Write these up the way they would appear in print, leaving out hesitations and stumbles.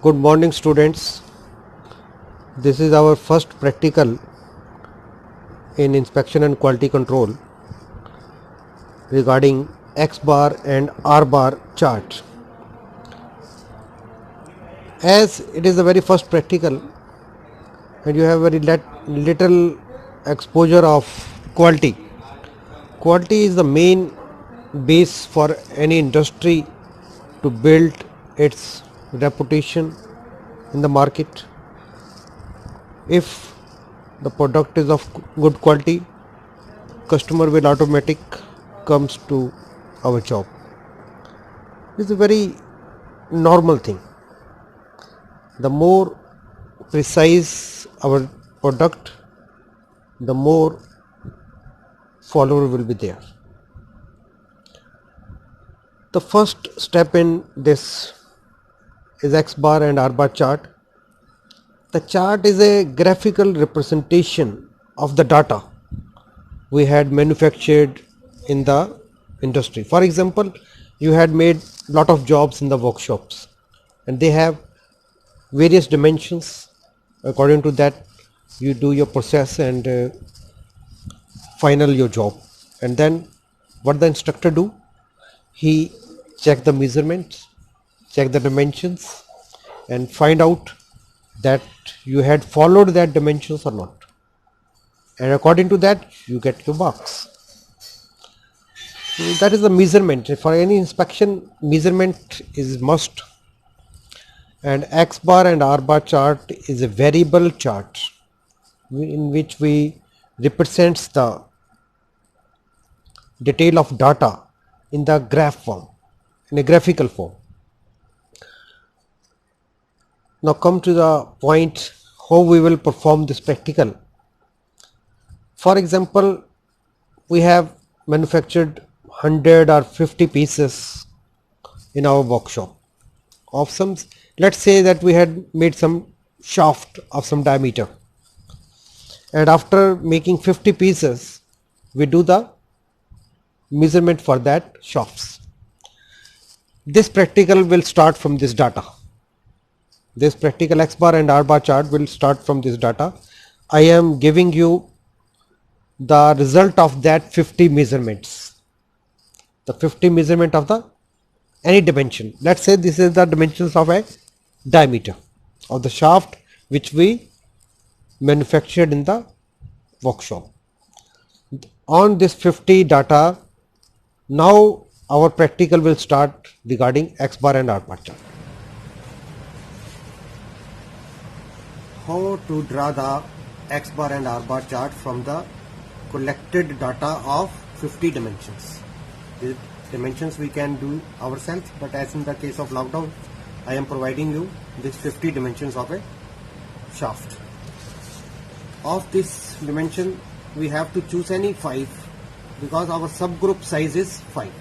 Good morning, students. This is our first practical in inspection and quality control regarding X bar and R bar chart. As it is the very first practical and you have very little exposure of quality. Quality is the main base for any industry to build its reputation in the market. If the product is of good quality, customer will automatic comes to our shop. It's a very normal thing. The more precise our product, the more follower will be there. The first step in this is X bar and R bar chart. The chart is a graphical representation of the data we had manufactured in the industry. For example, you had made lot of jobs in the workshops and they have various dimensions. According to that you do your process and final your job. And then what the instructor do? He check the measurements, check the dimensions and find out that you had followed that dimensions or not. And according to that you get your marks. That is the measurement. For any inspection, measurement is must. And X bar and R bar chart is a variable chart in which we represents the detail of data in the graph form, in a graphical form. Now come to the point how we will perform this practical. For example, we have manufactured 100 or 50 pieces in our workshop of some, let's say that we had made some shaft of some diameter, and after making 50 pieces we do the measurement for that shafts. This practical will start from this data. This practical X bar and R bar chart will start from this data. I am giving you the result of that 50 measurements. The 50 measurement of the any dimension. Let's say this is the dimensions of a diameter of the shaft which we manufactured in the workshop. On this 50 data, now our practical will start regarding X bar and R bar chart. How to draw the X bar and R bar chart from the collected data of 50 dimensions. The dimensions we can do ourselves, but as in the case of lockdown, I am providing you this 50 dimensions of a shaft. Of this dimension, we have to choose any 5 because our subgroup size is 5.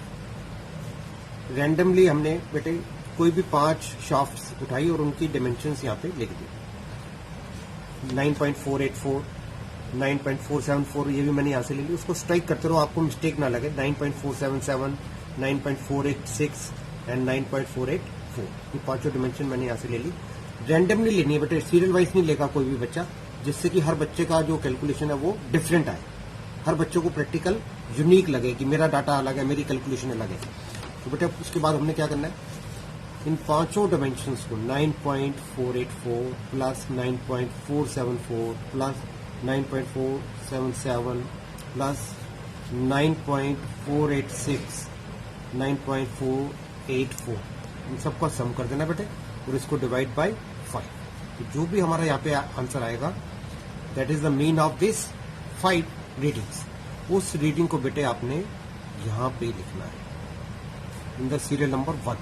Randomly हमने बेटे कोई भी 5 shafts उठाई और उनकी dimensions यहाँ पे लिख दी. 9.484, 9.474 ये भी मैंने यहाँ से ले ली. उसको स्ट्राइक करते रहो, आपको मिस्टेक ना लगे. 9.477, 9.486 एंड 9.484 ये पांचों डिमेंशन मैंने यहाँ से ले ली. रैंडमली लेनी है बेटे, सीरियल वाइज नहीं लेगा कोई भी बच्चा, जिससे कि हर बच्चे का जो कैलकुलेशन है वो डिफरेंट आए. हर बच्चों को प्रैक्टिकल यूनिक लगे कि मेरा डाटा अलग है, मेरी कैलकुलेशन अलग है. तो बेटे उसके बाद हमने क्या करना है, इन पांचों डायमेंशंस को 9.484 प्लस 9.474 प्लस 9.477 प्लस 9.486 9.484 इन सबका सम कर देना बेटे और इसको डिवाइड बाय 5. तो जो भी हमारा यहाँ पे आंसर आएगा that is the mean of this 5 readings. उस रीडिंग को बेटे आपने यहाँ पे लिखना है in the serial number 1.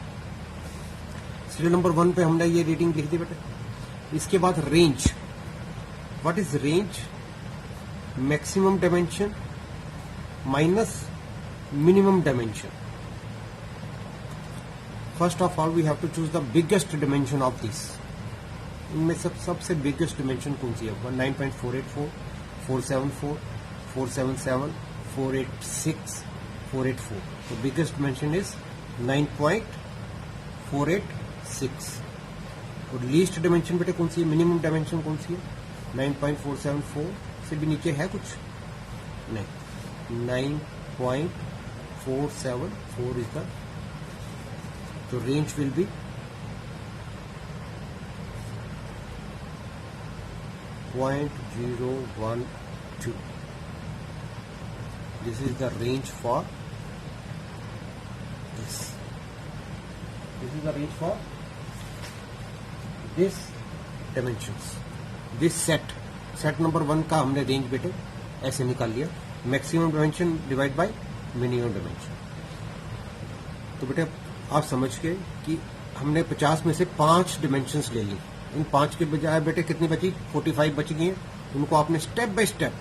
Serial number 1 पे हमने ये रीडिंग लिख दी बेटे. इसके बाद range. What is range? Maximum dimension minus minimum dimension. First of all we have to choose the biggest dimension of this. इनमें सबसे बिगेस्ट डायमेंशन कौन सी है? 9.484, 474, 477, 486, 484. The biggest dimension is 9.486. और लीस्ट डायमेंशन बेटे कौन सी है, मिनिमम डायमेंशन कौन सी है, 9.474 से भी नीचे है कुछ नहीं, 9.474 इज द, तो range will be 0.012. This is the range for this. This is the range for this dimensions. This set number 1 का हमने रेंज बेटे ऐसे निकाल लिया, maximum dimension divide by minimum dimension. तो बेटे आप समझ गए कि हमने 50 में से 5 डायमेंशंस ले ली, इन 5 के बजाय बेटे कितनी बची, 45 बच गई हैं। उनको आपने step by step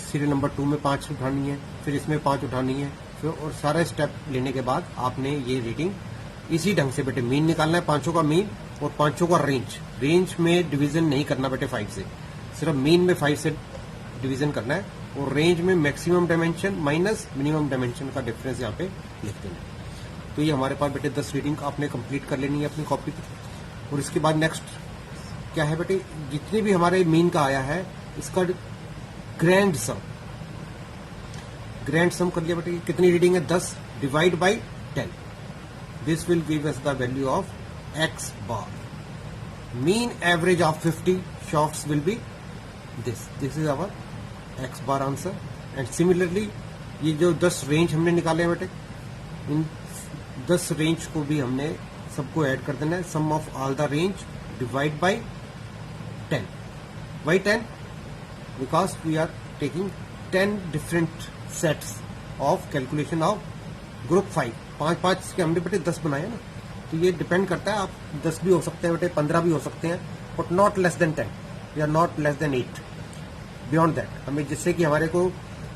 serial number 2 में 5 उठानी है, फिर इसमें 5 उठानी है, फिर और सारा स्टेप लेने के बाद आपने ये रीडिंग इसी ढंग से बेटे मीन निकालना है, 5 का मीन और 5 का रेंज में डिवीजन नहीं करना बेटे 5 से, सिर्फ मीन में 5 से डिवीजन करना है और रेंज में maximum dimension minus minimum dimension का डिफरेंस यहाँ पे लिख देना है। तो ये हमारे पास बेटे 10 रीडिंग आपने कंप्लीट कर लेनी है अपनी कॉपी पे। और इसके बाद नेक्स्ट क्या है बेटे, जितने भी हमारे मीन का आया है इसका ग्रैंड सम कर लिया बेटे। कितनी रीडिंग है, 10 divide by 10, this will give us the value of x bar. Mean average of 50 shafts will be this is our x bar answer. And similarly ये जो 10 रेंज हमने निकाले हैं बेटे, इन 10 रेंज को भी हमने सबको ऐड कर देना है, sum of all the range divide by 10। Why 10? Because we are taking 10 different sets of calculation of group 5। 5 के हमने बेटे 10 बनाए ना, तो ये डिपेंड करता है, आप 10 भी हो सकते हैं बेटे, 15 भी हो सकते हैं, बट नॉट लेस देन 10 या not less than 8 beyond that. हमें जिससे कि हमारे को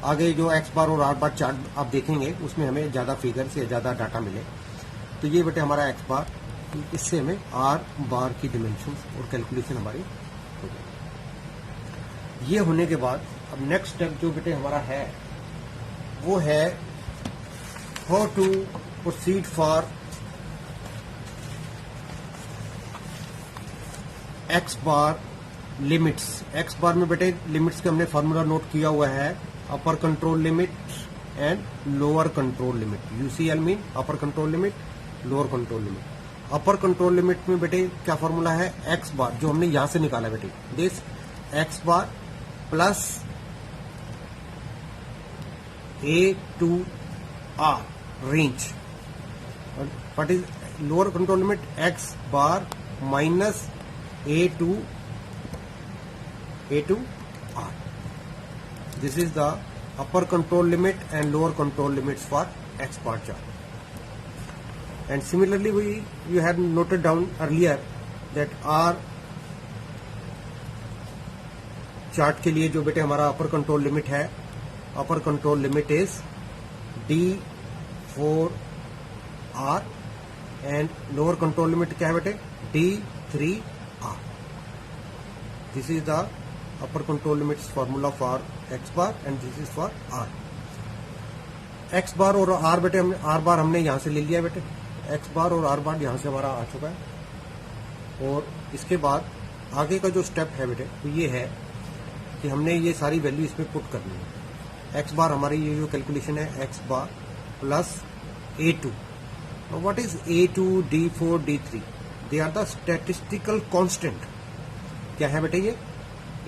आगे जो x बार और r बार चार्ट आप देखेंगे उसमें हमें ज्यादा फिगर्स या ज्यादा डाटा मिले। तो ये बेटे हमारा x बार, इससे हमें r बार की डिमेंशन और कैलकुलेशन हमारी हो जाएगी। ये होने के बाद अब नेक्स्ट स्टेप जो बेटे हमारा है वो है how to proceed for x bar limits. x bar में बेटे लिमिट्स का हमने फॉर्मूला नोट किया हुआ है, अपर control limit and lower control limit. UCL mean upper control limit, lower control limit. Upper control limit में बेटे क्या फॉर्मूला है, x बार जो हमने यहां से निकाला बेटे, this x bar plus a to r range. What is lower control limit, x bar minus a to r. This is the upper control limit and lower control limits for x bar chart. And similarly we had noted down earlier that r chart के लिए जो बेटे हमारा upper control limit है, upper control limit is D4R and lower control limit क्या है बेटे, D3R. This is the upper control limits formula for x bar and this is for r. x बार और r बेटे हमने r बार हमने यहां से ले लिया बेटे, x बार और r बार यहां से हमारा आ चुका है। और इसके बाद आगे का जो स्टेप है बेटे तो ये है कि हमने ये सारी वैल्यू इसमें पुट करनी है। x बार हमारी ये जो कैलकुलेशन है, x bar plus a2। What is a2, d4, d3? They are the statistical constant. क्या है बेटे ये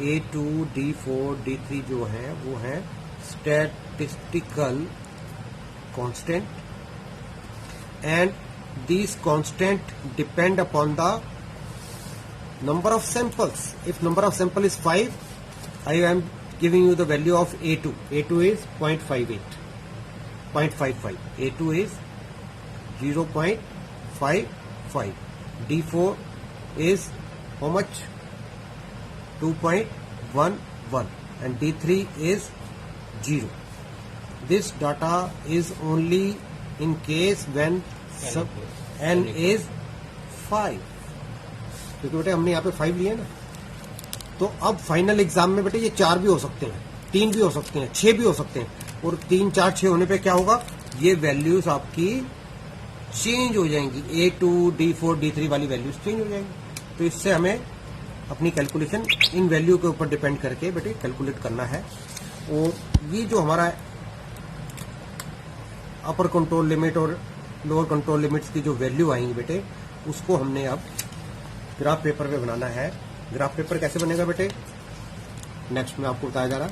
A2, D4, D3 जो है वो है statistical constant and these constant depend upon the number of samples. If number of sample is 5, I am giving you the value of A2. A2 is 0.55. A2 is 0.55. D4 is how much? 2.11 and D3 is 0. This data is only in case when n is 5. क्योंकि बेटे हमने यहाँ पे 5 लिए ना, तो अब final exam में बेटे ये 4 भी हो सकते हैं, 3 भी हो सकते हैं, 6 भी हो सकते हैं। और 3, 4, 6 होने पे क्या होगा, ये वैल्यूज आपकी चेंज हो जाएंगी, A2, D4, D3 वाली वैल्यूज चेंज हो जाएंगी। तो इससे हमें अपनी कैलकुलेशन इन वैल्यू के ऊपर डिपेंड करके बेटे कैलकुलेट करना है। और ये जो हमारा अपर कंट्रोल लिमिट और लोअर कंट्रोल लिमिट्स की जो वैल्यू आएंगी बेटे, उसको हमने अब ग्राफ पेपर पे बनाना है। ग्राफ पेपर कैसे बनेगा बेटे, नेक्स्ट में आपको बताया जा रहा।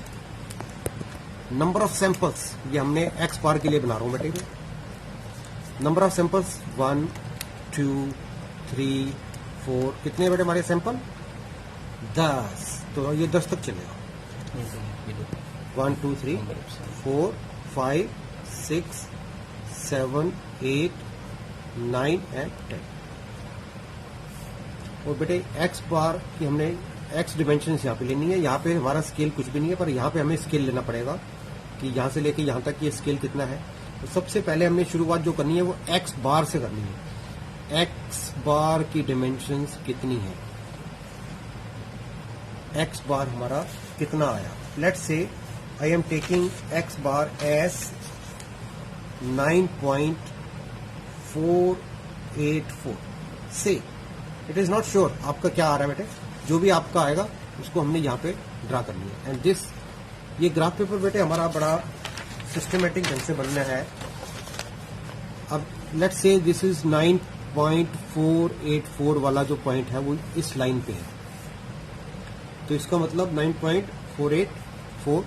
नंबर ऑफ सैंपल्स, ये हमने एक्स बार के लिए बना रहा हूं बेटे। नंबर ऑफ सैंपल्स 1 2 3 4, कितने बेटे हमारे सैंपल 10, तो ये 10 तक चलेगा। 1 2 3 4 5 6 7 8 9 एंड 10। और बेटे एक्स बार की हमने एक्स डिमेंशन यहाँ पे लेनी है। यहाँ पे हमारा स्केल कुछ भी नहीं है, पर यहाँ पे हमें स्केल लेना पड़ेगा कि यहाँ से लेके यहाँ तक ये स्केल कितना है। तो सबसे पहले हमने शुरुआत जो करनी है वो एक्स बार से करनी है। एक्स बार की डिमेंशंस कितनी है, एक्स बार हमारा कितना आया। Let's say I am taking x bar as 9.484 से। इट इज नॉट श्योर आपका क्या आ रहा है बेटे, जो भी आपका आएगा उसको हमने यहाँ पे ड्रा करनी है। एंड दिस, ये ग्राफ पेपर बेटे हमारा बड़ा सिस्टमेटिक ढंग से बनना है। अब लेट्स से दिस इज 9.484 वाला जो पॉइंट है वो इस लाइन पे है, तो इसका मतलब 9.484।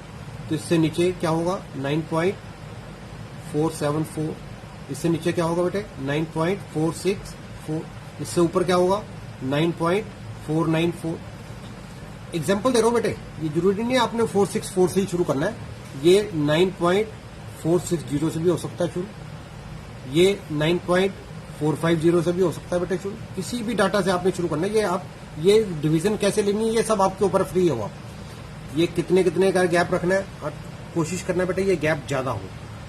तो इससे नीचे क्या होगा 9.474, इससे नीचे क्या होगा बेटे 9.464, इससे ऊपर क्या होगा 9.494। एग्जाम्पल दे रहा हूं बेटे, ये जरूरी नहीं है आपने 464 से ही शुरू करना है। ये 9.460 से भी हो सकता है शुरू, ये 9.450 से भी हो सकता है बेटे शुरू। किसी भी डाटा से आपने शुरू करना है। ये आप ये डिवीजन कैसे लेनी है ये सब आपके ऊपर फ्री है। आप ये कितने कितने का गैप रखना है और कोशिश करना है बेटे ये गैप ज्यादा हो।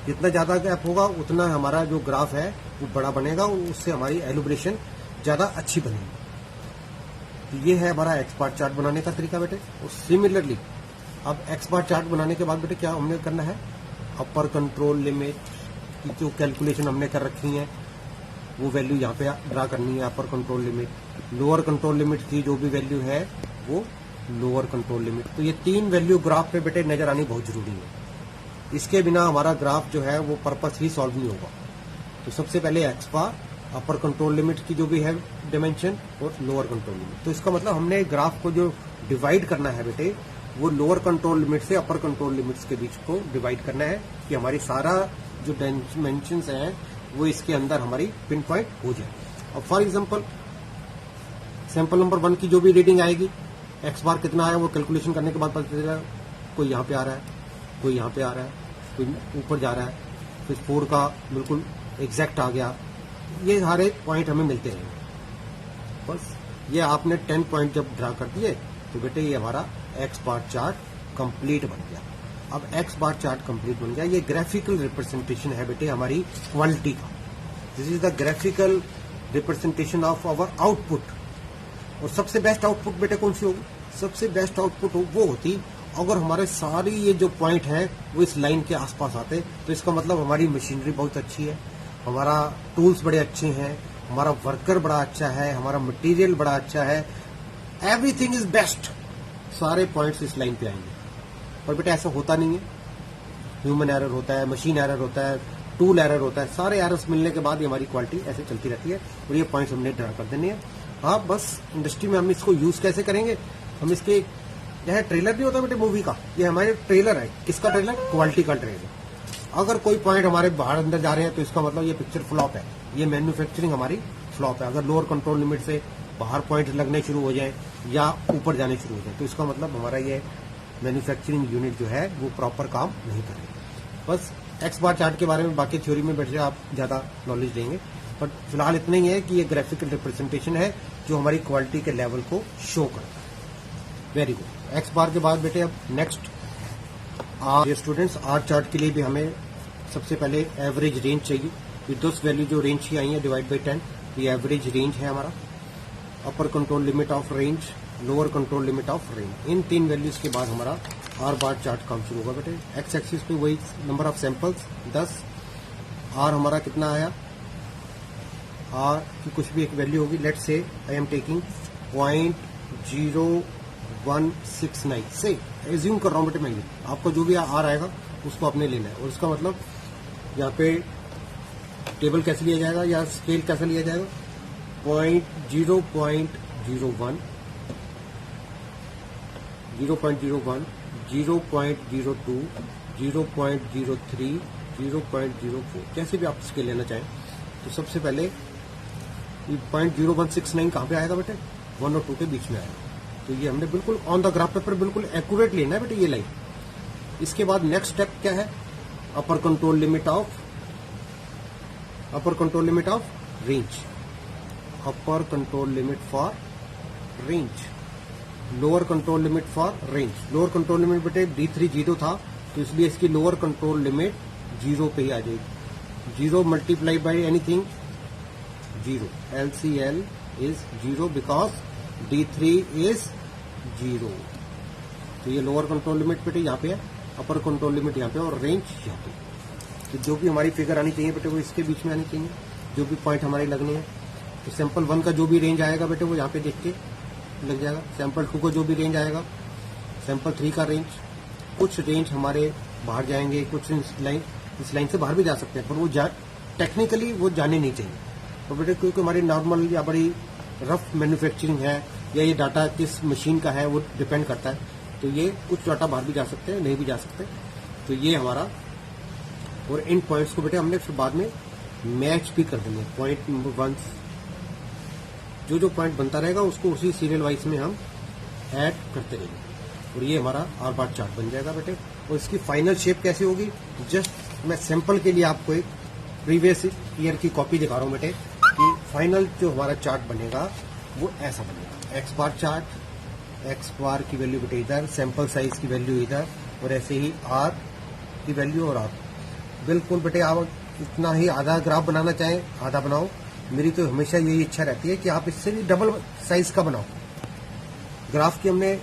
जितना ज्यादा गैप होगा उतना हमारा जो ग्राफ है वो बड़ा बनेगा, उससे हमारी एलुब्रेशन ज्यादा अच्छी बनेगी। तो ये है हमारा एक्स बार चार्ट बनाने का तरीका बेटे। और सिमिलरली अब एक्स बार चार्ट बनाने के बाद बेटे क्या हमने करना है, अपर कंट्रोल लिमिट की जो कैलकुलेशन हमने कर रखी है वो वैल्यू यहाँ पे ड्रा करनी है, अपर control limit. Lower control limit की जो भी वैल्यू है वो लोअर कंट्रोल लिमिट। तो ये तीन वैल्यू ग्राफ पे बेटे नजर आनी बहुत जरूरी है। इसके बिना हमारा ग्राफ जो है वो पर्पस ही सॉल्व नहीं होगा। तो सबसे पहले एक्स बार, अपर कंट्रोल लिमिट की जो भी है डायमेंशन, और लोअर कंट्रोल लिमिट। तो इसका मतलब हमने ग्राफ को जो डिवाइड करना है बेटे वो लोअर कंट्रोल लिमिट से अपर कंट्रोल लिमिट्स के बीच को डिवाइड करना है कि हमारी सारा जो डायमेंशंस हैं वो इसके अंदर हमारी पिन पॉइंट हो जाए। अब फॉर एग्जांपल सैंपल नंबर 1 की जो भी रीडिंग आएगी, एक्स बार कितना आया वो कैलकुलेशन करने के बाद पता चलेगा। कोई यहाँ पे आ रहा है, कोई यहाँ पे आ रहा है, कोई ऊपर जा रहा है, फिर 4 का बिल्कुल एग्जैक्ट आ गया। ये सारे पॉइंट हमें मिलते रहेंगे। बस ये आपने 10 पॉइंट जब ड्रा कर दिए तो बेटे ये हमारा एक्स बार चार्ट कंप्लीट बन गया। अब एक्स बार चार्ट कंप्लीट बन गया। ये ग्राफिकल रिप्रेजेंटेशन है बेटे हमारी क्वालिटी का। This is the graphical representation of our output. और सबसे बेस्ट आउटपुट बेटे कौन सी होगी, सबसे बेस्ट आउटपुट वो होती अगर हमारे सारी ये जो पॉइंट हैं वो इस लाइन के आसपास आते। तो इसका मतलब हमारी मशीनरी बहुत अच्छी है, हमारा टूल्स बड़े अच्छे हैं, हमारा वर्कर बड़ा अच्छा है, हमारा मटेरियल बड़ा अच्छा है, एवरीथिंग इज बेस्ट। सारे पॉइंट्स इस लाइन पे आएंगे। पर बेटा ऐसा होता नहीं है, ह्यूमन एरर होता है, मशीन एरर होता है, टूल एरर होता है। सारे एरर्स मिलने के बाद ये हमारी क्वालिटी ऐसे चलती रहती है। और ये पॉइंट्स हमने ड्रा कर देने हैं। हाँ, बस इंडस्ट्री में हम इसको यूज कैसे करेंगे, हम इसके यह ट्रेलर नहीं होता बेटे मूवी का, ये हमारे ट्रेलर है। किसका ट्रेलर, क्वालिटी का ट्रेलर। अगर कोई पॉइंट हमारे बाहर अंदर जा रहे हैं तो इसका मतलब ये पिक्चर फ्लॉप है, ये मैन्युफैक्चरिंग हमारी फ्लॉप है। अगर लोअर कंट्रोल लिमिट से बाहर पॉइंट लगने शुरू हो जाए या ऊपर जाने शुरू हो जाए तो इसका मतलब हमारा ये मैन्युफैक्चरिंग यूनिट जो है वो प्रॉपर काम नहीं कर रही। बस एक्स बार चार्ट के बारे में बाकी थ्योरी में बैठ जाए आप ज्यादा नॉलेज देंगे, बट फिलहाल इतना ही है कि ये ग्राफिकल रिप्रेजेंटेशन है जो हमारी क्वालिटी के लेवल को शो करता है। Very good. एक्स बार के बाद बेटे अब next R students, R chart के लिए भी हमें सबसे पहले एवरेज रेंज चाहिए। विद दोस वैल्यू जो रेंज की आई है डिवाइड बाई 10, ये एवरेज रेंज है हमारा। Upper control limit of range, lower control limit of range, इन तीन वैल्यूज के बाद हमारा आर बार चार्ट काम शुरू होगा बेटे। एक्स एक्सिस पे वही नंबर ऑफ सैंपल्स 10, आर हमारा कितना आया आर की कुछ भी एक वैल्यू होगी, लेट से आई एम टेकिंग 0.0169 से एज्यूम कर रहा हूँ बेटे मैं, आपको जो भी आर आएगा उसको आपने लेना है। और इसका मतलब यहाँ पे टेबल कैसे लिया जाएगा या स्केल कैसे लिया जाएगा, 0.01, 0.01, 0.02, 0.03, 0.04, जैसे भी आप स्केल लेना चाहें। तो सबसे पहले 0.0169 कहाँ पे आएगा बेटे, 1 और 2 के बीच में आएगा। तो ये हमने बिल्कुल ऑन द ग्राफ पेपर बिल्कुल एक्यूरेट लेना है बेटे ये लाइन। इसके बाद नेक्स्ट स्टेप क्या है, अपर control limit of range, upper control limit for range, lower control limit for range. Lower control limit बेटे D3 0 था, तो इसलिए इसकी लोअर कंट्रोल लिमिट 0 पे ही आ जाएगी। 0 multiply by anything 0, LCL is 0 because D3 is 0। तो ये लोअर कंट्रोल लिमिट बेटे यहाँ पे है, अपर कंट्रोल लिमिट यहाँ पे और रेंज यहाँ पे। तो जो भी हमारी फिगर आनी चाहिए बेटे वो इसके बीच में आनी चाहिए, जो भी पॉइंट हमारे लगने हैं। तो सैंपल 1 का जो भी रेंज आएगा बेटे वो यहाँ पे देख के लग जाएगा, सैंपल 2 का जो भी रेंज आएगा, सैंपल 3 का रेंज। कुछ रेंज हमारे बाहर जाएंगे, कुछ इस लाइन से बाहर भी जा सकते हैं, पर वो टेक्निकली वो जाने नहीं चाहिए। तो बेटे क्योंकि हमारी नॉर्मल या बड़ी रफ मैन्युफैक्चरिंग है या ये डाटा किस मशीन का है वो डिपेंड करता है। तो ये कुछ डाटा बाहर भी जा सकते हैं, नहीं भी जा सकते। तो ये हमारा, और इन पॉइंट्स को बेटे हमने फिर बाद में मैच भी कर देंगे। पॉइंट नंबर 1 जो पॉइंट बनता रहेगा उसको उसी सीरियल वाइज में हम ऐड करते रहेंगे, और ये हमारा आर बार चार्ट बन जाएगा बेटे। और इसकी फाइनल शेप कैसी होगी, जस्ट मैं सैंपल के लिए आपको एक प्रीवियस ईयर की कॉपी दिखा रहा हूँ बेटे, कि फाइनल जो हमारा चार्ट बनेगा वो ऐसा बनेगा। एक्स बार चार्ट, एक्स बार की वैल्यू बेटे इधर, सैंपल साइज की वैल्यू इधर, और ऐसे ही आर की वैल्यू और आर। बिल्कुल बेटे आप इतना ही आधा ग्राफ बनाना चाहें आधा बनाओ, मेरी तो हमेशा यही इच्छा रहती है कि आप इससे भी डबल साइज का बनाओ। ग्राफ की हमने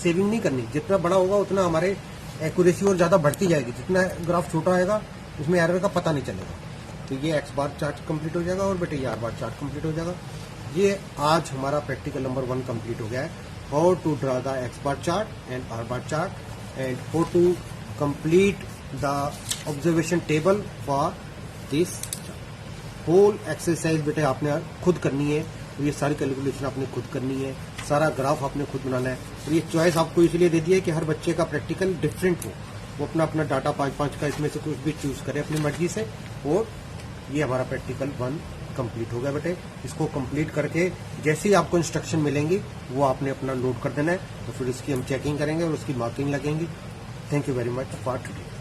सेविंग नहीं करनी, जितना बड़ा होगा उतना हमारे एक्यूरेसी और ज्यादा बढ़ती जाएगी, जितना ग्राफ छोटा आएगा उसमें एरर का पता नहीं चलेगा। तो ये एक्स बार चार्ट कंप्लीट हो जाएगा और बेटे ये आर बार चार्ट कंप्लीट हो जाएगा। ये आज हमारा प्रैक्टिकल नंबर 1 कंप्लीट हो गया है, how to draw the x bar chart and R bar chart and how to complete the observation table for this whole exercise बेटे आपने खुद करनी है। और ये सारी कैलकुलेशन आपने खुद करनी है, सारा ग्राफ आपने खुद बनाना है। और ये चॉइस आपको इसलिए दे दी है कि हर बच्चे का प्रैक्टिकल डिफरेंट हो, वो अपना अपना डाटा 5-5 का इसमें से कुछ भी चूज करे अपनी मर्जी से। और ये हमारा प्रैक्टिकल 1 कंप्लीट हो गया बेटे। इसको कंप्लीट करके जैसे ही आपको इंस्ट्रक्शन मिलेंगी वो आपने अपना नोट कर देना है, तो फिर इसकी हम चेकिंग करेंगे और उसकी मार्किंग लगेंगी। Thank you very much for today.